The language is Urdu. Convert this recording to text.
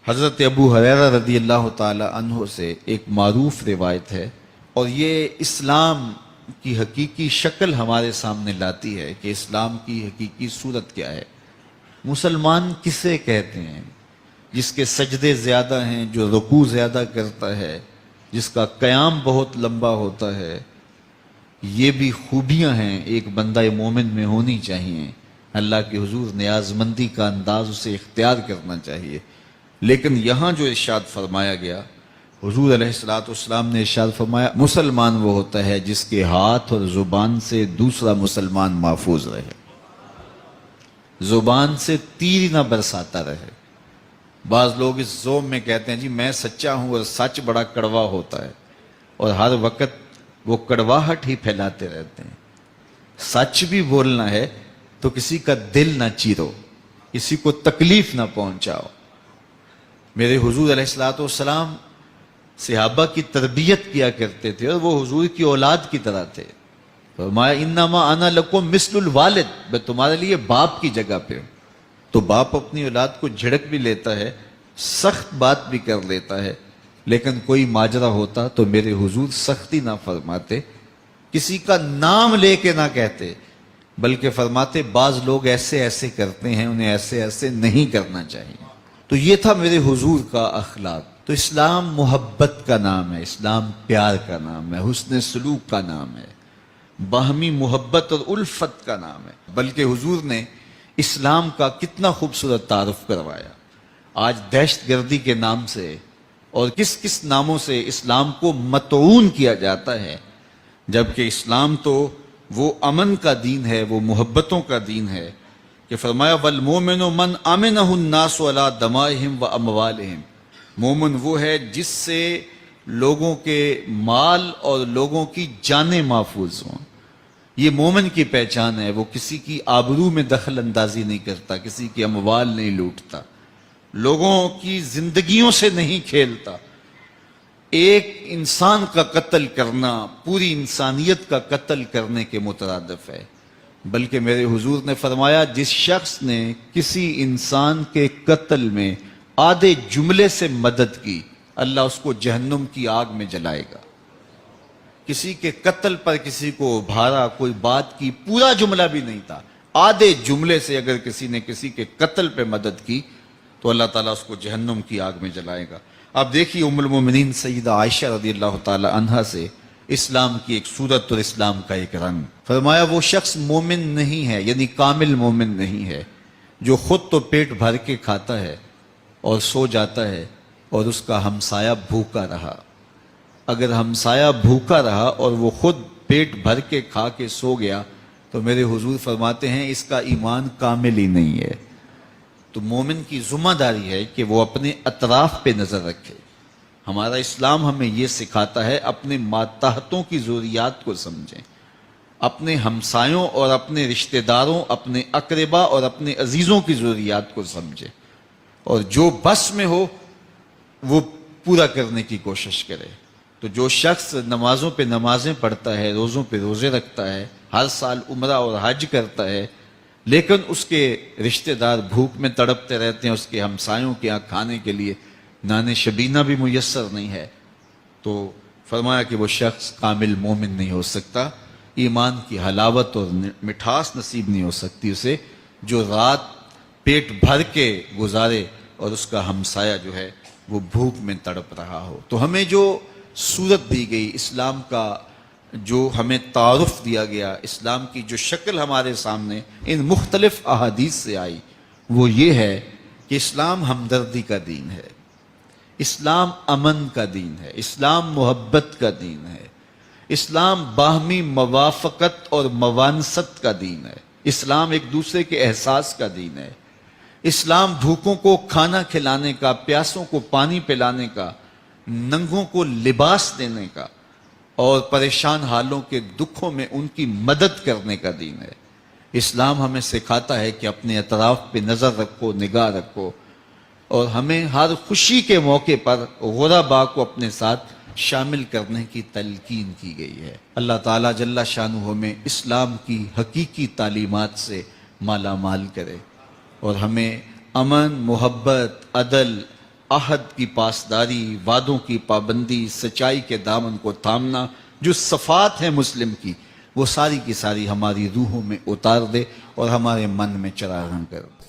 حضرت ابو ہریرہ رضی اللہ تعالی عنہ سے ایک معروف روایت ہے، اور یہ اسلام کی حقیقی شکل ہمارے سامنے لاتی ہے کہ اسلام کی حقیقی صورت کیا ہے۔ مسلمان کسے کہتے ہیں؟ جس کے سجدے زیادہ ہیں، جو رکوع زیادہ کرتا ہے، جس کا قیام بہت لمبا ہوتا ہے۔ یہ بھی خوبیاں ہیں ایک بندہ مومن میں ہونی چاہیے۔ اللہ کے حضور نیاز مندی کا انداز اسے اختیار کرنا چاہیے۔ لیکن یہاں جو ارشاد فرمایا گیا، حضور علیہ السلام نے ارشاد فرمایا، مسلمان وہ ہوتا ہے جس کے ہاتھ اور زبان سے دوسرا مسلمان محفوظ رہے، زبان سے تیر نہ برساتا رہے۔ بعض لوگ اس ذوق میں کہتے ہیں جی میں سچا ہوں، اور سچ بڑا کڑوا ہوتا ہے، اور ہر وقت وہ کڑواہٹ ہی پھیلاتے رہتے ہیں۔ سچ بھی بولنا ہے تو کسی کا دل نہ چیرو، کسی کو تکلیف نہ پہنچاؤ۔ میرے حضور علیہ السلام صحابہ کی تربیت کیا کرتے تھے، اور وہ حضور کی اولاد کی طرح تھے۔ فرمایا انما انا لکم مثل الوالد، میں تمہارے لیے باپ کی جگہ پہ ہوں۔ تو باپ اپنی اولاد کو جھڑک بھی لیتا ہے، سخت بات بھی کر لیتا ہے، لیکن کوئی ماجرا ہوتا تو میرے حضور سختی نہ فرماتے، کسی کا نام لے کے نہ کہتے، بلکہ فرماتے بعض لوگ ایسے ایسے کرتے ہیں، انہیں ایسے ایسے نہیں کرنا چاہیے۔ تو یہ تھا میرے حضور کا اخلاق۔ تو اسلام محبت کا نام ہے، اسلام پیار کا نام ہے، حسن سلوک کا نام ہے، باہمی محبت اور الفت کا نام ہے۔ بلکہ حضور نے اسلام کا کتنا خوبصورت تعارف کروایا۔ آج دہشت گردی کے نام سے اور کس کس ناموں سے اسلام کو مطعون کیا جاتا ہے، جبکہ اسلام تو وہ امن کا دین ہے، وہ محبتوں کا دین ہے کہ فرمایا وَالْمُؤْمِنُ مَنْ آمَنَهُ النَّاسُ عَلَىٰ دَمَائِهِمْ وَأَمْوَالِهِمْ۔ مومن وہ ہے جس سے لوگوں کے مال اور لوگوں کی جانیں محفوظ ہوں۔ یہ مومن کی پہچان ہے، وہ کسی کی آبرو میں دخل اندازی نہیں کرتا، کسی کی اموال نہیں لوٹتا، لوگوں کی زندگیوں سے نہیں کھیلتا۔ ایک انسان کا قتل کرنا پوری انسانیت کا قتل کرنے کے مترادف ہے۔ بلکہ میرے حضور نے فرمایا جس شخص نے کسی انسان کے قتل میں آدھے جملے سے مدد کی، اللہ اس کو جہنم کی آگ میں جلائے گا۔ کسی کے قتل پر کسی کو ابھارا، کوئی بات کی، پورا جملہ بھی نہیں تھا، آدھے جملے سے اگر کسی نے کسی کے قتل پہ مدد کی تو اللہ تعالیٰ اس کو جہنم کی آگ میں جلائے گا۔ اب دیکھیے ام المومنین سیدہ عائشہ رضی اللہ تعالی عنہا سے اسلام کی ایک صورت اور اسلام کا ایک رنگ۔ فرمایا وہ شخص مومن نہیں ہے، یعنی کامل مومن نہیں ہے، جو خود تو پیٹ بھر کے کھاتا ہے اور سو جاتا ہے، اور اس کا ہمسایہ بھوکا رہا۔ اگر ہمسایہ بھوکا رہا اور وہ خود پیٹ بھر کے کھا کے سو گیا تو میرے حضور فرماتے ہیں اس کا ایمان کامل ہی نہیں ہے۔ تو مومن کی ذمہ داری ہے کہ وہ اپنے اطراف پہ نظر رکھے۔ ہمارا اسلام ہمیں یہ سکھاتا ہے اپنے ماتحتوں کی ضروریات کو سمجھیں، اپنے ہمسایوں اور اپنے رشتہ داروں، اپنے اقربا اور اپنے عزیزوں کی ضروریات کو سمجھیں، اور جو بس میں ہو وہ پورا کرنے کی کوشش کرے۔ تو جو شخص نمازوں پہ نمازیں پڑھتا ہے، روزوں پہ روزے رکھتا ہے، ہر سال عمرہ اور حج کرتا ہے، لیکن اس کے رشتہ دار بھوک میں تڑپتے رہتے ہیں، اس کے ہمسایوں کے یہاں کھانے کے لیے نان شبینہ بھی میسر نہیں ہے، تو فرمایا کہ وہ شخص کامل مومن نہیں ہو سکتا، ایمان کی حلاوت اور مٹھاس نصیب نہیں ہو سکتی اسے، جو رات پیٹ بھر کے گزارے اور اس کا ہمسایہ جو ہے وہ بھوک میں تڑپ رہا ہو۔ تو ہمیں جو صورت دی گئی، اسلام کا جو ہمیں تعارف دیا گیا، اسلام کی جو شکل ہمارے سامنے ان مختلف احادیث سے آئی، وہ یہ ہے کہ اسلام ہمدردی کا دین ہے، اسلام امن کا دین ہے، اسلام محبت کا دین ہے، اسلام باہمی موافقت اور موانست کا دین ہے، اسلام ایک دوسرے کے احساس کا دین ہے، اسلام بھوکوں کو کھانا کھلانے کا، پیاسوں کو پانی پلانے کا، ننگوں کو لباس دینے کا، اور پریشان حالوں کے دکھوں میں ان کی مدد کرنے کا دین ہے۔ اسلام ہمیں سکھاتا ہے کہ اپنے اطراف پہ نظر رکھو، نگاہ رکھو، اور ہمیں ہر خوشی کے موقع پر غرباء کو اپنے ساتھ شامل کرنے کی تلقین کی گئی ہے۔ اللہ تعالیٰ جل شانہ ہمیں اسلام کی حقیقی تعلیمات سے مالا مال کرے، اور ہمیں امن، محبت، عدل، عہد کی پاسداری، وعدوں کی پابندی، سچائی کے دامن کو تھامنا، جو صفات ہیں مسلم کی، وہ ساری کی ساری ہماری روحوں میں اتار دے اور ہمارے من میں چراغاں کر دے۔